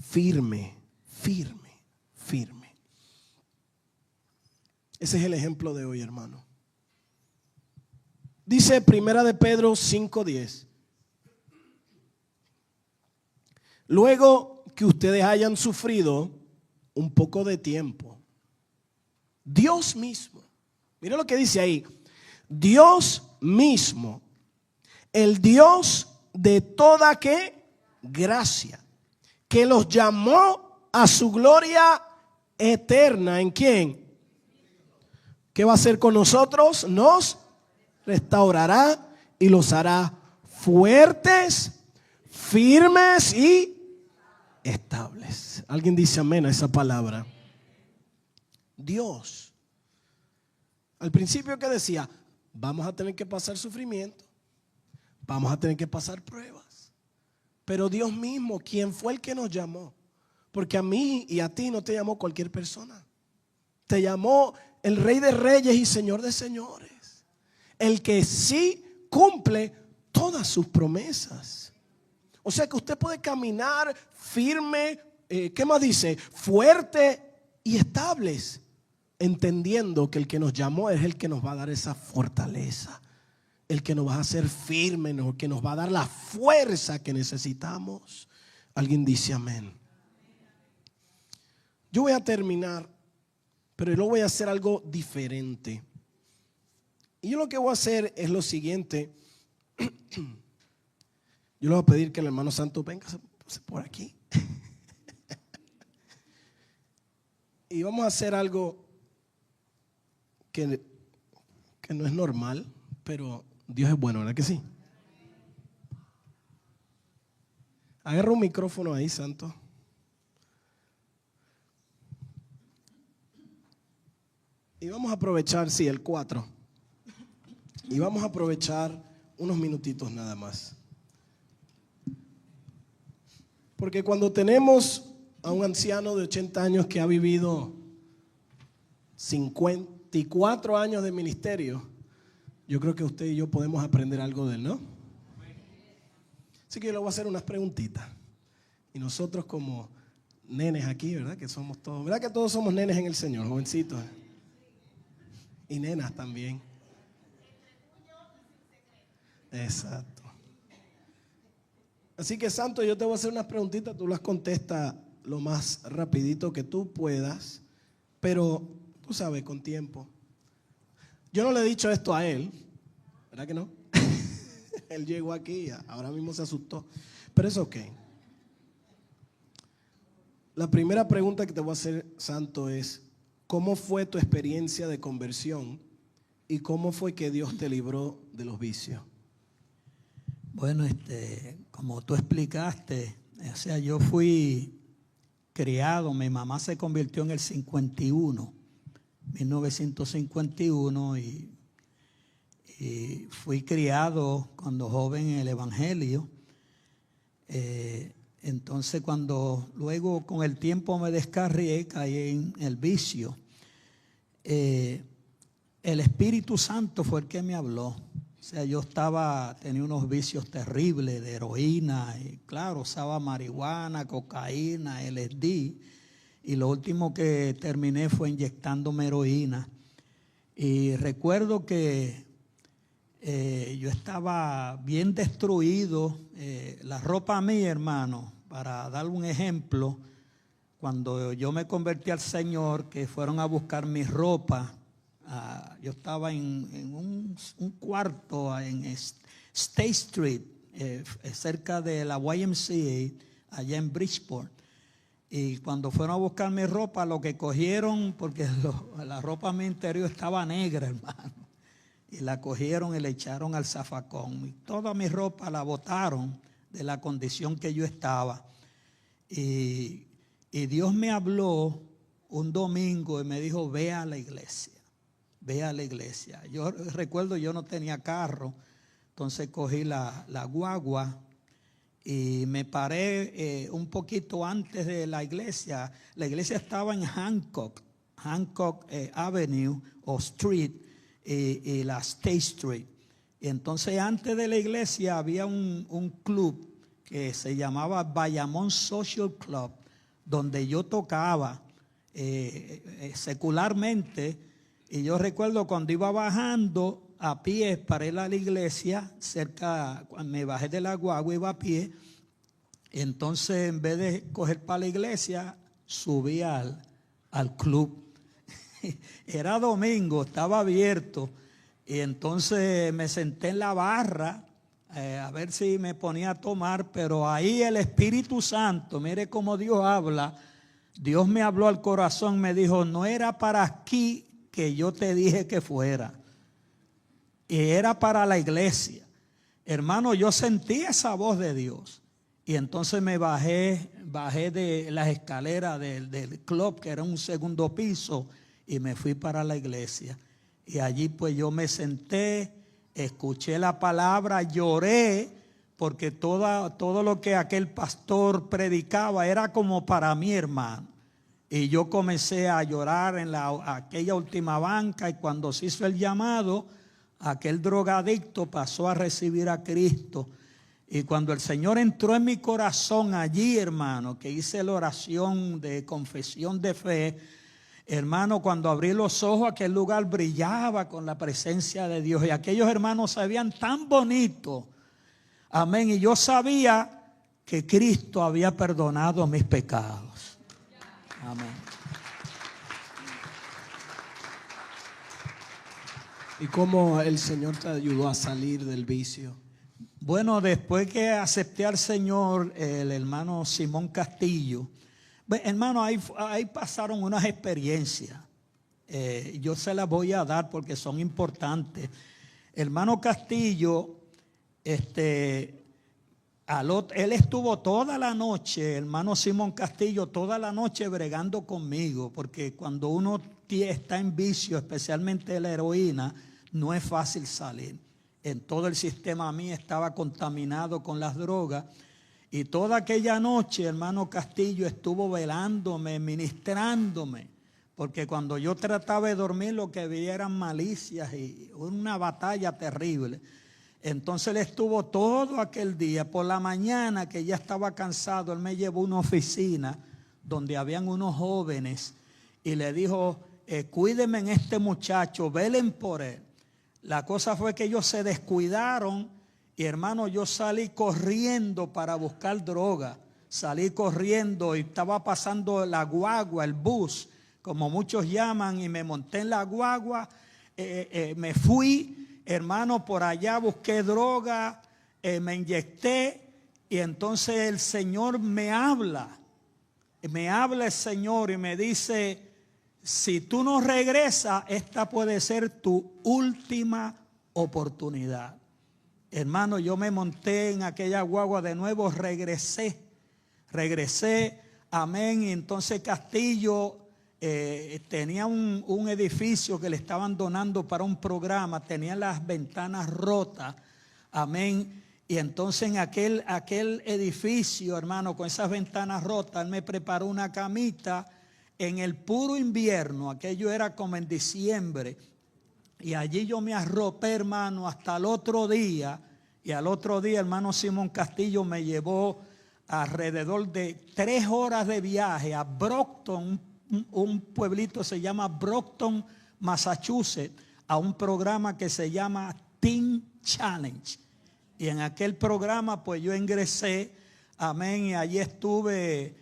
firme, firme, firme. Ese es el ejemplo de hoy, hermano. Dice Primera de Pedro 5:10. Luego que ustedes hayan sufrido un poco de tiempo, Dios mismo, mira lo que dice ahí, Dios mismo, el Dios de toda ¿qué? Gracia, que los llamó a su gloria eterna. ¿En quién? ¿Qué va a hacer con nosotros? Nos restaurará y los hará fuertes, firmes y estables. ¿Alguien dice amén a esa palabra? Dios, al principio que decía, vamos a tener que pasar sufrimiento, vamos a tener que pasar pruebas, pero Dios mismo, ¿quién fue el que nos llamó? Porque a mí y a ti no te llamó cualquier persona, te llamó el Rey de Reyes y Señor de Señores, el que sí cumple todas sus promesas. O sea que usted puede caminar firme, ¿qué más dice? Fuerte y estables, entendiendo que el que nos llamó es el que nos va a dar esa fortaleza, el que nos va a hacer firmes, el que nos va a dar la fuerza que necesitamos. Alguien dice amén. Yo voy a terminar, pero yo voy a hacer algo diferente. Y yo lo que voy a hacer es lo siguiente. Yo le voy a pedir que el hermano Santo venga por aquí. Y vamos a hacer algo que no es normal, pero Dios es bueno, ¿verdad que sí? Agarra un micrófono ahí, Santo. Y vamos a aprovechar, sí, el 4. Y vamos a aprovechar unos minutitos nada más. Porque cuando tenemos a un anciano de 80 años que ha vivido 54 años de ministerio, yo creo que usted y yo podemos aprender algo de él, ¿no? Así que yo le voy a hacer unas preguntitas. Y nosotros como nenes aquí, ¿verdad? Que somos todos, ¿verdad que todos somos nenes en el Señor, jovencitos? Y nenas también. Exacto. Así que, Santo, yo te voy a hacer unas preguntitas, tú las contestas lo más rapidito que tú puedas, pero tú sabes, con tiempo. Yo no le he dicho esto a él, ¿verdad que no? Él llegó aquí, ahora mismo se asustó, pero es ok. La primera pregunta que te voy a hacer, Santo, es: ¿cómo fue tu experiencia de conversión y cómo fue que Dios te libró de los vicios? Bueno, como tú explicaste, o sea, yo fui criado, mi mamá se convirtió en el 1951, y fui criado cuando joven en el Evangelio. Entonces luego con el tiempo me descarrié, caí en el vicio. El Espíritu Santo fue el que me habló. O sea, yo tenía unos vicios terribles de heroína, y claro, usaba marihuana, cocaína, LSD, y lo último que terminé fue inyectándome heroína. Y recuerdo que yo estaba bien destruido. La ropa mía, hermano, para dar un ejemplo, cuando yo me convertí al Señor, que fueron a buscar mi ropa, yo estaba en un cuarto en State Street, cerca de la YMCA, allá en Bridgeport. Y cuando fueron a buscar mi ropa, lo que cogieron, porque la ropa mi interior estaba negra, hermano, y la cogieron y la echaron al zafacón. Y toda mi ropa la botaron de la condición que yo estaba. Y Dios me habló un domingo y me dijo: ve a la iglesia. Ve a la iglesia. Yo recuerdo, yo no tenía carro, entonces cogí la guagua y me paré un poquito antes de la iglesia. La iglesia estaba en Hancock Avenue o Street y la State Street. Y entonces antes de la iglesia había un club que se llamaba Bayamón Social Club, donde yo tocaba secularmente. Y yo recuerdo cuando iba bajando a pie para ir a la iglesia, cerca, cuando me bajé de la guagua, iba a pie. Entonces, en vez de coger para la iglesia, subí al club. Era domingo, estaba abierto. Y entonces me senté en la barra a ver si me ponía a tomar. Pero ahí el Espíritu Santo, mire cómo Dios habla. Dios me habló al corazón, me dijo, no era para aquí que yo te dije que fuera. Y era para la iglesia. Hermano, yo sentí esa voz de Dios. Y entonces me bajé de las escaleras del club, que era un segundo piso, y me fui para la iglesia. Y allí pues yo me senté, escuché la palabra, lloré, porque todo lo que aquel pastor predicaba era como para mí, hermano. Y yo comencé a llorar en aquella última banca, y cuando se hizo el llamado, aquel drogadicto pasó a recibir a Cristo. Y cuando el Señor entró en mi corazón allí, hermano, que hice la oración de confesión de fe, hermano, cuando abrí los ojos, aquel lugar brillaba con la presencia de Dios. Y aquellos hermanos se veían tan bonitos. Amén. Y yo sabía que Cristo había perdonado mis pecados. Amén. ¿Y cómo el Señor te ayudó a salir del vicio? Bueno, después que acepté al Señor, el hermano Simón Castillo, hermano, ahí pasaron unas experiencias. Yo se las voy a dar porque son importantes. Hermano Castillo, él estuvo toda la noche, hermano Simón Castillo, toda la noche bregando conmigo, porque cuando uno está en vicio, especialmente la heroína, no es fácil salir. En todo el sistema mío estaba contaminado con las drogas. Y toda aquella noche, hermano Castillo estuvo velándome, ministrándome. Porque cuando yo trataba de dormir, lo que veía eran malicias y una batalla terrible. Entonces él estuvo todo aquel día. Por la mañana, que ya estaba cansado, él me llevó a una oficina donde habían unos jóvenes. Y le dijo, cuídenme en este muchacho, velen por él. La cosa fue que ellos se descuidaron y, hermano, yo salí corriendo para buscar droga. Salí corriendo y estaba pasando la guagua, el bus, como muchos llaman, y me monté en la guagua. Me fui, hermano, por allá, busqué droga, me inyecté, y entonces el Señor me habla el Señor y me dice, si tú no regresas, esta puede ser tu última oportunidad. Hermano, yo me monté en aquella guagua de nuevo, regresé, amén. Y entonces Castillo tenía un edificio que le estaban donando para un programa, tenía las ventanas rotas, amén. Y entonces en aquel edificio, hermano, con esas ventanas rotas, él me preparó una camita. En el puro invierno, aquello era como en diciembre, y allí yo me arropé, hermano, hasta el otro día. Y al otro día, hermano Simón Castillo me llevó alrededor de 3 horas de viaje a Brockton, un pueblito se llama Brockton, Massachusetts, a un programa que se llama Teen Challenge. Y en aquel programa pues yo ingresé, amén, y allí estuve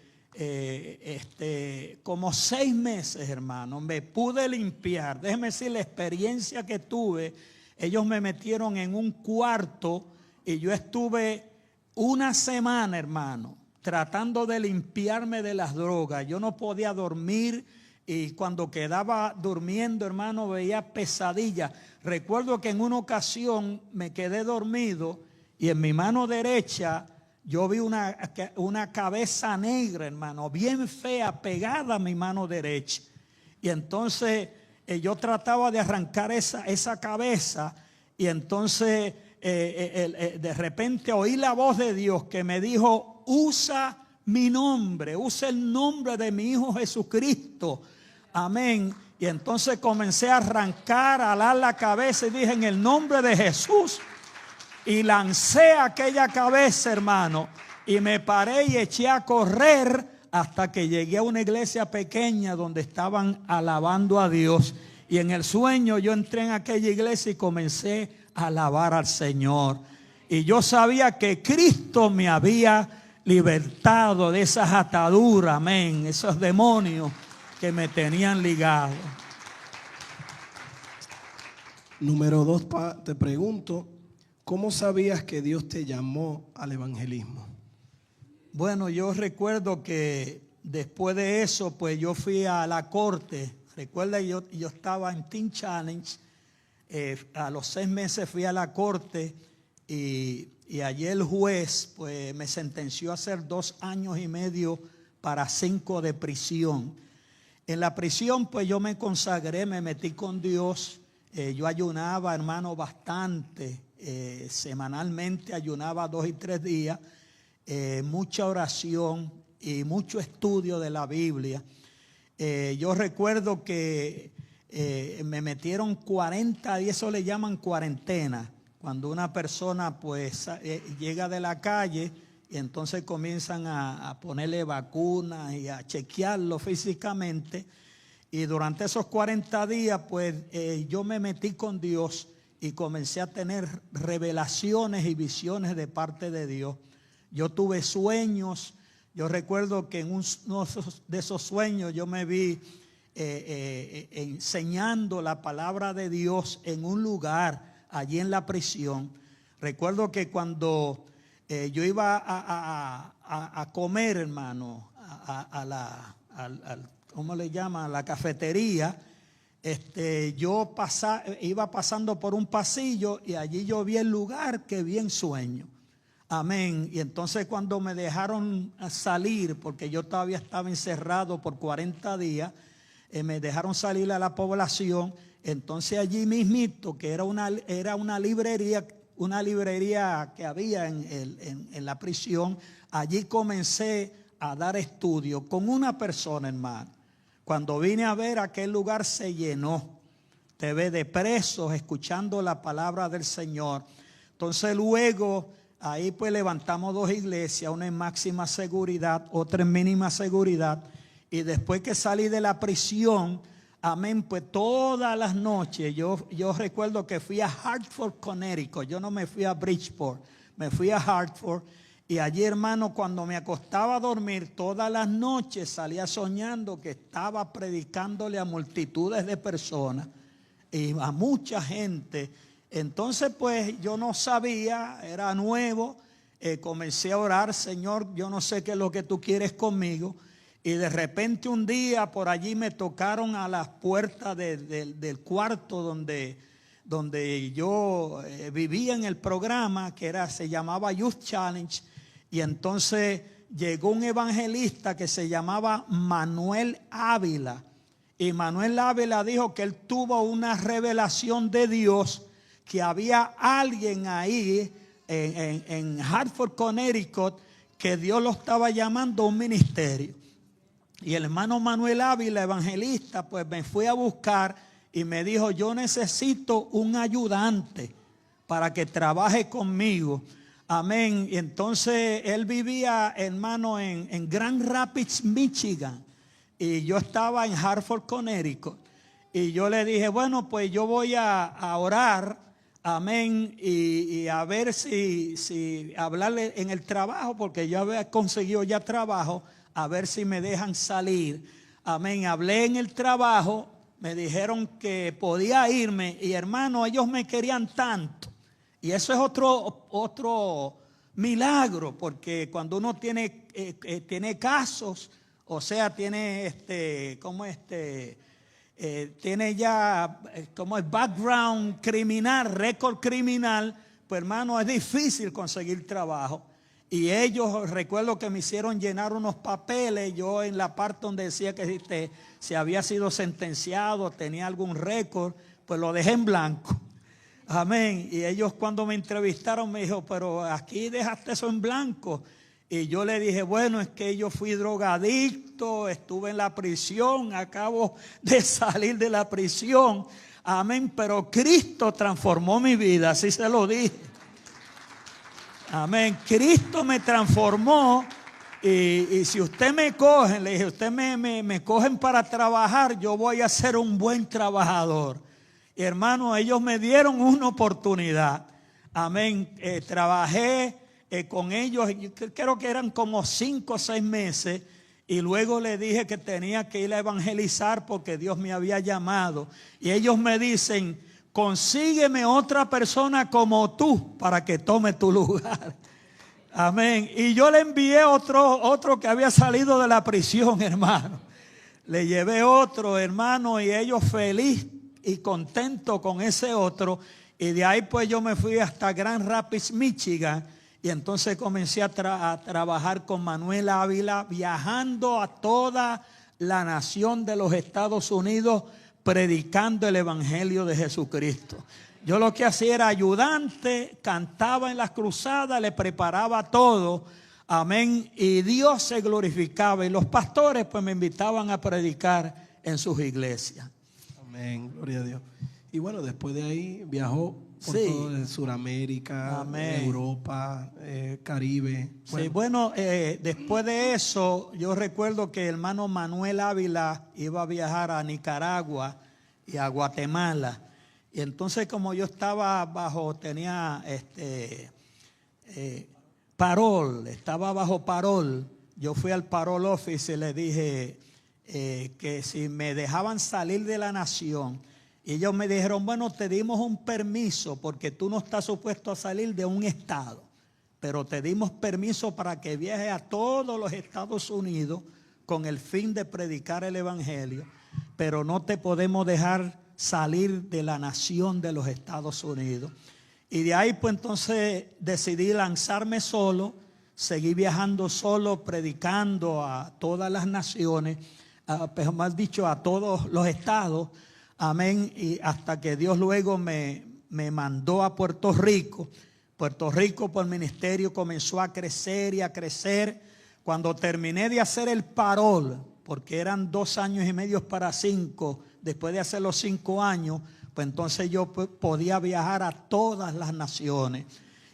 como 6 meses, hermano. Me pude limpiar. Déjeme decir la experiencia que tuve. Ellos me metieron en un cuarto y yo estuve una semana, hermano, tratando de limpiarme de las drogas. Yo no podía dormir y cuando quedaba durmiendo, hermano, veía pesadillas. Recuerdo que en una ocasión me quedé dormido y en mi mano derecha yo vi una cabeza negra, hermano, bien fea, pegada a mi mano derecha. Y entonces yo trataba de arrancar esa cabeza. Y entonces de repente oí la voz de Dios que me dijo, usa mi nombre, usa el nombre de mi Hijo Jesucristo. Amén. Y entonces comencé a arrancar, a alar la cabeza y dije, en el nombre de Jesús. Y lancé aquella cabeza, hermano, y me paré y eché a correr hasta que llegué a una iglesia pequeña donde estaban alabando a Dios. Y en el sueño yo entré en aquella iglesia y comencé a alabar al Señor. Y yo sabía que Cristo me había libertado de esas ataduras, amén, esos demonios que me tenían ligado. Número 2, te pregunto, ¿cómo sabías que Dios te llamó al evangelismo? Bueno, yo recuerdo que después de eso, pues yo fui a la corte. Recuerda, yo estaba en Teen Challenge. A los 6 meses fui a la corte y allí el juez pues me sentenció a hacer 2 años y medio para 5 de prisión. En la prisión pues yo me consagré, me metí con Dios. Yo ayunaba, hermano, bastante. Semanalmente ayunaba 2 y 3 días. Mucha oración y mucho estudio de la Biblia. Yo recuerdo que me metieron 40 días, eso le llaman cuarentena. Cuando una persona pues llega de la calle y entonces comienzan a ponerle vacunas y a chequearlo físicamente. Y durante esos 40 días pues yo me metí con Dios y comencé a tener revelaciones y visiones de parte de Dios. Yo tuve sueños. Yo recuerdo que en uno de esos sueños yo me vi enseñando la palabra de Dios en un lugar allí en la prisión. Recuerdo que cuando yo iba a comer, hermano, ¿cómo le llama? A la cafetería, yo iba pasando por un pasillo y allí yo vi el lugar que vi en sueño. Amén. Y entonces cuando me dejaron salir, porque yo todavía estaba encerrado por 40 días, me dejaron salir a la población. Entonces allí mismito, que era una librería que había en la prisión, allí comencé a dar estudio con una persona, hermano. Cuando vine a ver, aquel lugar se llenó. Te ve de presos escuchando la palabra del Señor. Entonces luego ahí pues levantamos 2 iglesias, una en máxima seguridad, otra en mínima seguridad. Y después que salí de la prisión, amén, pues todas las noches, yo recuerdo que fui a Hartford, Connecticut. Yo no me fui a Bridgeport, me fui a Hartford. Y allí, hermano, cuando me acostaba a dormir, todas las noches salía soñando que estaba predicándole a multitudes de personas y a mucha gente. Entonces pues yo no sabía, era nuevo, comencé a orar: Señor, yo no sé qué es lo que tú quieres conmigo. Y de repente un día por allí me tocaron a las puertas del cuarto donde yo vivía en el programa, que se llamaba Youth Challenge. Y entonces llegó un evangelista que se llamaba Manuel Ávila. Y Manuel Ávila dijo que él tuvo una revelación de Dios, que había alguien ahí en Hartford, Connecticut, que Dios lo estaba llamando a un ministerio. Y el hermano Manuel Ávila, evangelista, pues me fue a buscar y me dijo: yo necesito un ayudante para que trabaje conmigo. Amén. Y entonces él vivía, hermano, en Grand Rapids, Michigan. Y yo estaba en Hartford, Connecticut. Y yo le dije: bueno, pues yo voy a orar. Amén. Y a ver si hablarle en el trabajo, porque yo había conseguido ya trabajo, a ver si me dejan salir. Amén. Hablé en el trabajo, me dijeron que podía irme. Y hermano, ellos me querían tanto. Y eso es otro milagro, porque cuando uno tiene casos, o sea, tiene tiene ya como es background criminal, récord criminal, pues hermano, es difícil conseguir trabajo. Y ellos, recuerdo que me hicieron llenar unos papeles. Yo en la parte donde decía que si había sido sentenciado, tenía algún récord, pues lo dejé en blanco. Amén. Y ellos cuando me entrevistaron me dijo: pero aquí dejaste eso en blanco. Y yo le dije: bueno, es que yo fui drogadicto, estuve en la prisión, acabo de salir de la prisión. Amén. Pero Cristo transformó mi vida, así se lo dije. Amén. Cristo me transformó Y si usted me cogen, le dije, usted me cogen para trabajar, yo voy a ser un buen trabajador. Y hermano, ellos me dieron una oportunidad. Amén. Trabajé con ellos, creo que eran como 5 o 6 meses. Y luego le dije que tenía que ir a evangelizar porque Dios me había llamado. Y ellos me dicen, consígueme otra persona como tú para que tome tu lugar. Amén. Y yo le envié otro que había salido de la prisión, hermano. Le llevé otro, hermano, y ellos feliz y contento con ese otro. Y de ahí pues yo me fui hasta Grand Rapids, Michigan. Y entonces comencé a trabajar con Manuel Ávila, viajando a toda la nación de los Estados Unidos, predicando el evangelio de Jesucristo. Yo lo que hacía era ayudante, cantaba en las cruzadas, le preparaba todo. Amén. Y Dios se glorificaba. Y los pastores pues me invitaban a predicar en sus iglesias. Amén, gloria a Dios. Y bueno, después de ahí viajó por todo Sudamérica, Europa, Caribe. Bueno, después de eso, yo recuerdo que el hermano Manuel Ávila iba a viajar a Nicaragua y a Guatemala. Y entonces como yo estaba tenía parol, estaba bajo parol, yo fui al parol office y le dije que si me dejaban salir de la nación. Y ellos me dijeron, bueno, te dimos un permiso porque tú no estás supuesto a salir de un estado. Pero te dimos permiso para que viajes a todos los Estados Unidos con el fin de predicar el evangelio. Pero no te podemos dejar salir de la nación de los Estados Unidos. Y de ahí pues entonces decidí lanzarme solo. Seguí viajando solo, predicando a todas las naciones, pero más dicho a todos los estados. Amén. Y hasta que Dios luego me mandó a Puerto Rico. Puerto Rico por ministerio comenzó a crecer y a crecer. Cuando terminé de hacer el parol, porque eran 2 años y medio para 5, después de hacer los 5 años, pues entonces yo podía viajar a todas las naciones.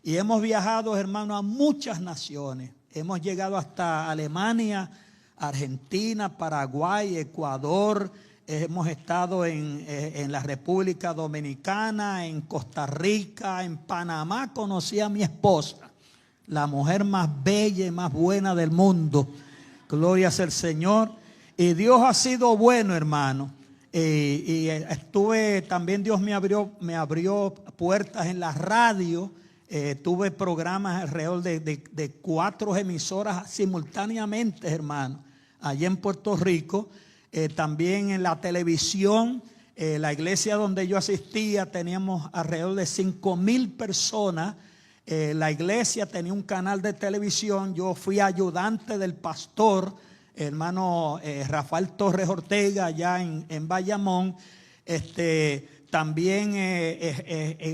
Y hemos viajado, hermano, a muchas naciones. Hemos llegado hasta Alemania, Argentina, Paraguay, Ecuador. Hemos estado en la República Dominicana, en Costa Rica, en Panamá. Conocí a mi esposa, la mujer más bella y más buena del mundo. Gloria sea el Señor. Y Dios ha sido bueno, hermano. Y estuve, también Dios me abrió puertas en la radio. Tuve programas alrededor de 4 emisoras simultáneamente, hermano, allá en Puerto Rico. También en la televisión, la iglesia donde yo asistía teníamos alrededor de 5,000 personas. La iglesia tenía un canal de televisión. Yo fui ayudante del pastor, hermano Rafael Torres Ortega, allá en Bayamón. También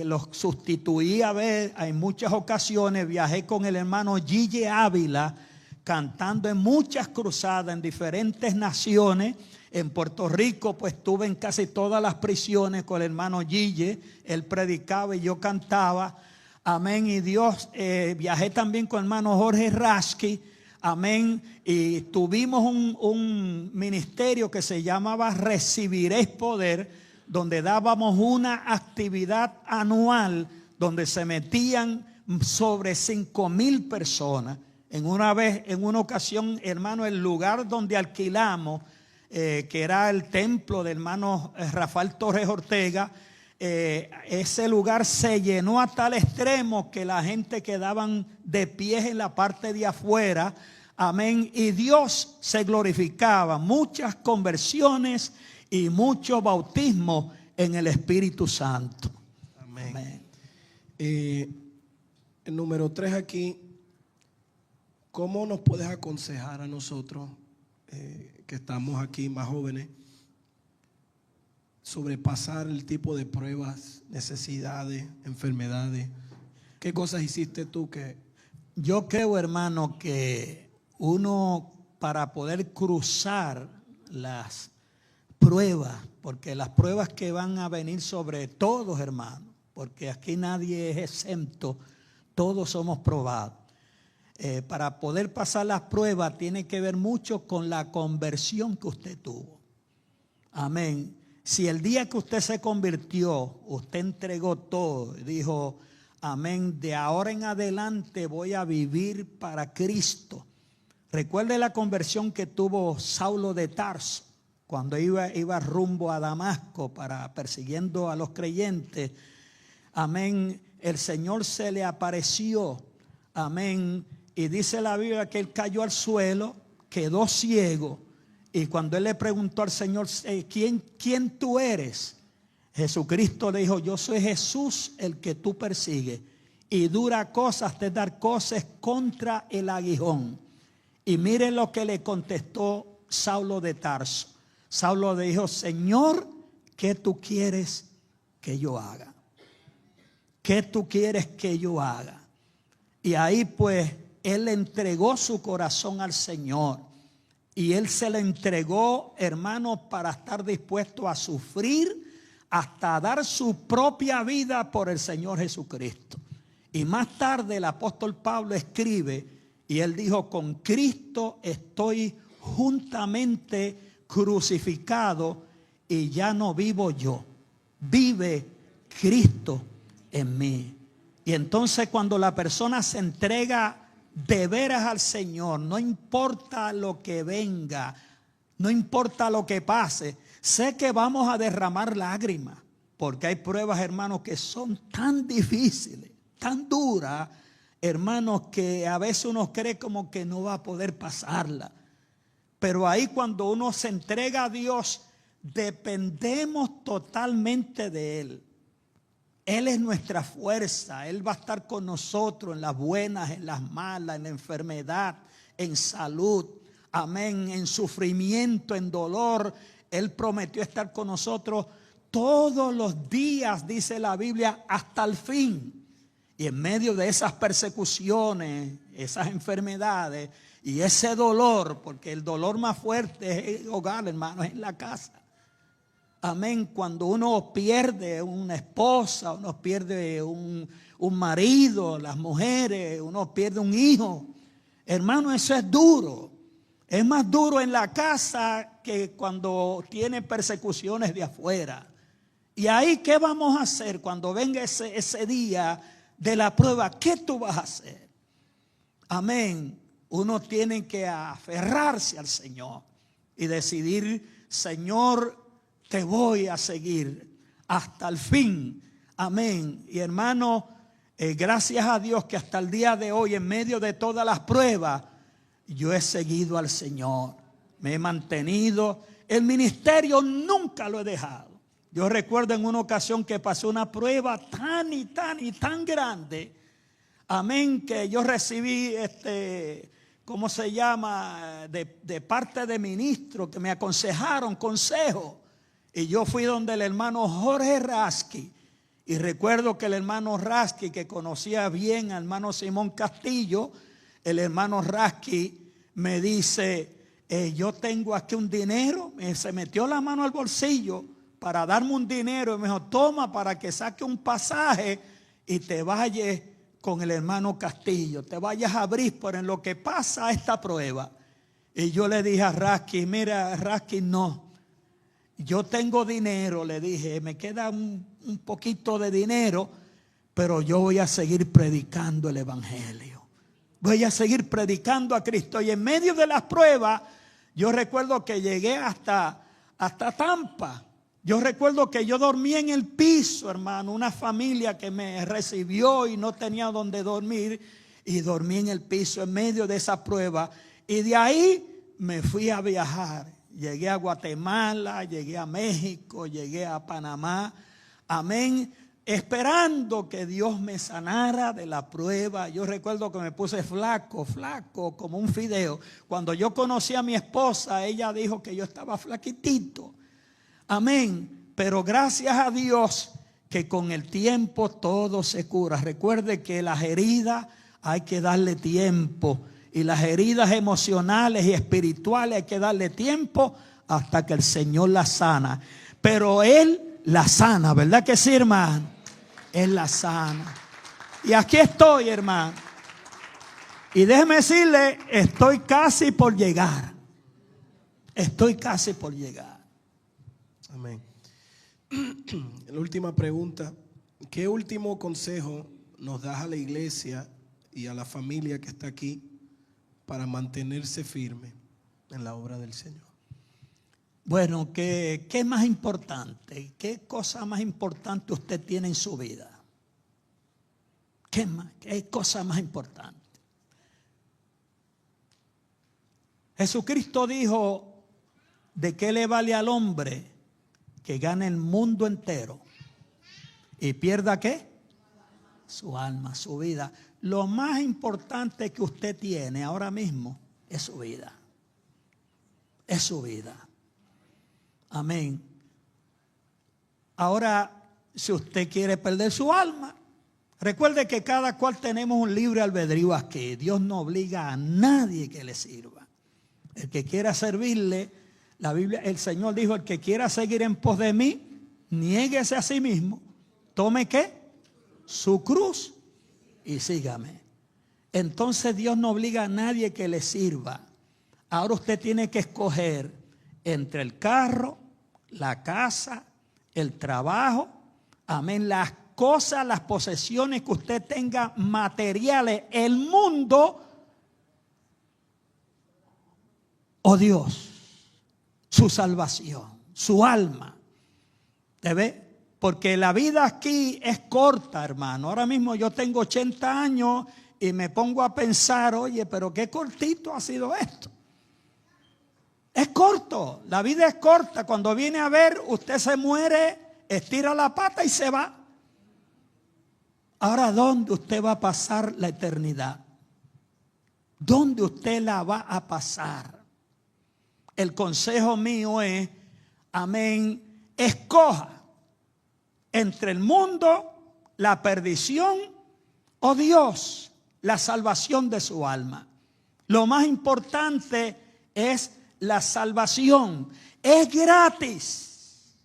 los sustituí en muchas ocasiones. Viajé con el hermano Gille Ávila, cantando en muchas cruzadas en diferentes naciones. En Puerto Rico pues estuve en casi todas las prisiones con el hermano Gille. Él predicaba y yo cantaba. Amén. Y Dios, viajé también con el hermano Jorge Rasky. Amén. Y tuvimos un ministerio que se llamaba Recibiréis Poder, donde dábamos una actividad anual donde se metían sobre 5,000 personas. En una ocasión, hermano, el lugar donde alquilamos, que era el templo del hermano Rafael Torres Ortega, ese lugar se llenó a tal extremo que la gente quedaban de pie en la parte de afuera. Amén. Y Dios se glorificaba. Muchas conversiones y mucho bautismo en el Espíritu Santo. Amén. Amén. El número 3 aquí. ¿Cómo nos puedes aconsejar a nosotros que estamos aquí más jóvenes sobrepasar el tipo de pruebas, necesidades, enfermedades? ¿Qué cosas hiciste tú que? Yo creo, hermano, que uno para poder cruzar las pruebas, porque las pruebas que van a venir sobre todos, hermano, porque aquí nadie es exento, todos somos probados. para poder pasar las pruebas tiene que ver mucho con la conversión que usted tuvo. Amén. Si el día que usted se convirtió, usted entregó todo y dijo, amén, de ahora en adelante voy a vivir para Cristo. Recuerde la conversión que tuvo Saulo de Tarso cuando iba rumbo a Damasco persiguiendo a los creyentes. Amén. El Señor se le apareció. Amén. Y dice la Biblia que él cayó al suelo, quedó ciego. Y cuando él le preguntó al Señor, ¿quién tú eres? Jesucristo le dijo, yo soy Jesús el que tú persigues. Y dura cosas de dar cosas contra el aguijón. Y mire lo que le contestó Saulo de Tarso. Saulo le dijo, Señor, ¿qué tú quieres que yo haga? ¿Qué tú quieres que yo haga? Y ahí pues él le entregó su corazón al Señor. Y él se le entregó, hermanos, para estar dispuesto a sufrir hasta dar su propia vida por el Señor Jesucristo. Y más tarde el apóstol Pablo escribe y él dijo, con Cristo estoy juntamente crucificado y ya no vivo yo, vive Cristo en mí. Y entonces cuando la persona se entrega de veras al Señor, no importa lo que venga, no importa lo que pase, sé que vamos a derramar lágrimas, porque hay pruebas, hermanos, que son tan difíciles, tan duras, hermanos, que a veces uno cree como que no va a poder pasarla. Pero ahí cuando uno se entrega a Dios, dependemos totalmente de Él. Él es nuestra fuerza, Él va a estar con nosotros en las buenas, en las malas, en la enfermedad, en salud, amén, en sufrimiento, en dolor. Él prometió estar con nosotros todos los días, dice la Biblia, hasta el fin. Y en medio de esas persecuciones, esas enfermedades y ese dolor, porque el dolor más fuerte es el hogar, hermano, es en la casa. Amén. Cuando uno pierde una esposa, uno pierde un marido, las mujeres, uno pierde un hijo. Hermano, eso es duro. Es más duro en la casa que cuando tiene persecuciones de afuera. Y ahí, ¿qué vamos a hacer cuando venga ese día de la prueba? ¿Qué tú vas a hacer? Amén. Uno tiene que aferrarse al Señor y decidir, Señor, te voy a seguir hasta el fin. Amén. Y hermano, gracias a Dios que hasta el día de hoy, en medio de todas las pruebas, yo he seguido al Señor. Me he mantenido. El ministerio nunca lo he dejado. Yo recuerdo en una ocasión que pasó una prueba tan y tan grande. Amén, que yo recibí ¿cómo se llama? De parte de ministros que me aconsejaron consejo. Y yo fui donde el hermano Jorge Rasky. Y recuerdo que el hermano Rasky, que conocía bien al hermano Simón Castillo, el hermano Rasky me dice, yo tengo aquí un dinero. Se metió la mano al bolsillo para darme un dinero. Y me dijo, toma para que saque un pasaje y te vayas con el hermano Castillo. Te vayas a Bríspora en lo que pasa esta prueba. Y yo le dije a Rasky, mira Rasky, no. Yo tengo dinero, le dije, me queda un poquito de dinero, pero yo voy a seguir predicando el evangelio. Voy a seguir predicando a Cristo. Y en medio de las pruebas, yo recuerdo que llegué hasta Tampa. Yo recuerdo que yo dormí en el piso, hermano, una familia que me recibió y no tenía donde dormir. Y dormí en el piso en medio de esa prueba. Y de ahí me fui a viajar. Llegué a Guatemala, llegué a México, llegué a Panamá. Amén. Esperando que Dios me sanara de la prueba. Yo recuerdo que me puse flaco, como un fideo. Cuando yo conocí a mi esposa, ella dijo que yo estaba flaquitito. Amén. Pero gracias a Dios que con el tiempo todo se cura. Recuerde que las heridas hay que darle tiempo. Y las heridas emocionales y espirituales hay que darle tiempo hasta que el Señor las sana. Pero Él la sana, ¿verdad que sí, hermano? Él la sana. Y aquí estoy, hermano. Y déjeme decirle, estoy casi por llegar. Estoy casi por llegar. Amén. La última pregunta. ¿Qué último consejo nos das a la iglesia y a la familia que está aquí para mantenerse firme en la obra del Señor? Bueno, ¿qué es más importante? ¿Qué cosa más importante usted tiene en su vida? ¿Qué cosa más importante? Jesucristo dijo, ¿de qué le vale al hombre que gane el mundo entero y pierda qué? Su alma, su vida. Lo más importante que usted tiene ahora mismo es su vida. Es su vida. Amén. Ahora, si usted quiere perder su alma, recuerde que cada cual tenemos un libre albedrío aquí. Dios no obliga a nadie que le sirva. El que quiera servirle, la Biblia, el Señor dijo, el que quiera seguir en pos de mí, niéguese a sí mismo, tome ¿qué? Su cruz y sígame. Entonces Dios no obliga a nadie que le sirva. Ahora usted tiene que escoger entre el carro, la casa, el trabajo, amén, las cosas, las posesiones que usted tenga materiales, el mundo o Dios, su salvación, su alma. ¿Te ve? Porque la vida aquí es corta, hermano. Ahora mismo yo tengo 80 años y me pongo a pensar, oye, pero qué cortito ha sido esto. Es corto, la vida es corta. Cuando viene a ver, usted se muere, estira la pata y se va. Ahora, ¿dónde usted va a pasar la eternidad? ¿Dónde usted la va a pasar? El consejo mío es, amén, escoja entre el mundo, la perdición o Dios, la salvación de su alma. Lo más importante es la salvación. Es gratis.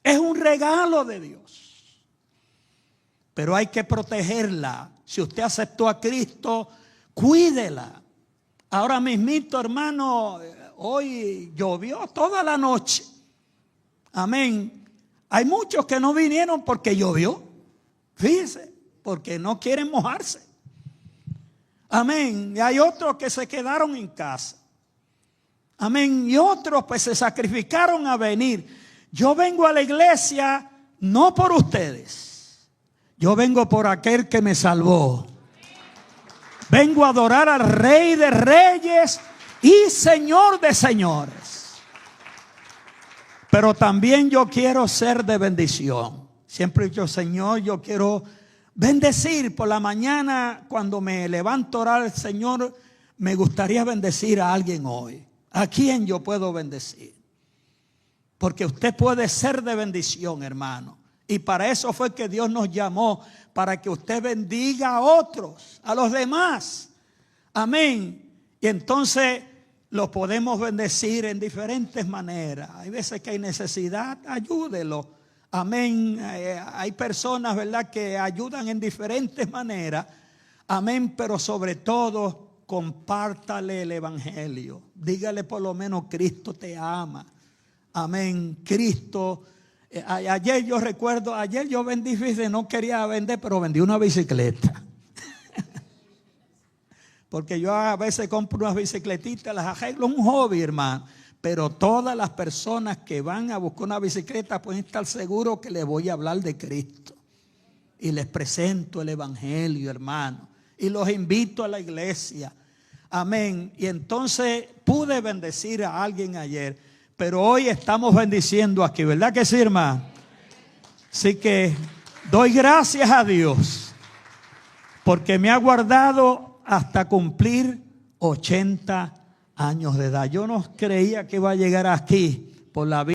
Es un regalo de Dios. Pero hay que protegerla. Si usted aceptó a Cristo, cuídela. Ahora mismito, hermano, hoy llovió toda la noche. Amén. Hay muchos que no vinieron porque llovió. Fíjese, porque no quieren mojarse. Amén. Y hay otros que se quedaron en casa. Amén. Y otros pues se sacrificaron a venir. Yo vengo a la iglesia no por ustedes. Yo vengo por aquel que me salvó. Vengo a adorar al Rey de Reyes y Señor de Señores. Pero también yo quiero ser de bendición. Siempre he dicho, Señor, yo quiero bendecir. Por la mañana, cuando me levanto a orar al Señor, me gustaría bendecir a alguien hoy. ¿A quién yo puedo bendecir? Porque usted puede ser de bendición, hermano. Y para eso fue que Dios nos llamó, para que usted bendiga a otros, a los demás. Amén. Y entonces lo podemos bendecir en diferentes maneras. Hay veces que hay necesidad, ayúdelo. Amén. Hay personas, ¿verdad?, que ayudan en diferentes maneras. Amén. Pero sobre todo, compártale el evangelio. Dígale por lo menos, Cristo te ama. Amén. Cristo. Ayer yo recuerdo, ayer yo vendí, no quería vender, pero vendí una bicicleta. Porque yo a veces compro unas bicicletitas, las arreglo, un hobby, hermano. Pero todas las personas que van a buscar una bicicleta pueden estar seguros que les voy a hablar de Cristo. Y les presento el evangelio, hermano. Y los invito a la iglesia. Amén. Y entonces pude bendecir a alguien ayer. Pero hoy estamos bendiciendo aquí, ¿verdad que sí, hermano? Así que doy gracias a Dios. Porque me ha guardado hasta cumplir 80 años de edad. Yo no creía que iba a llegar aquí por la vida.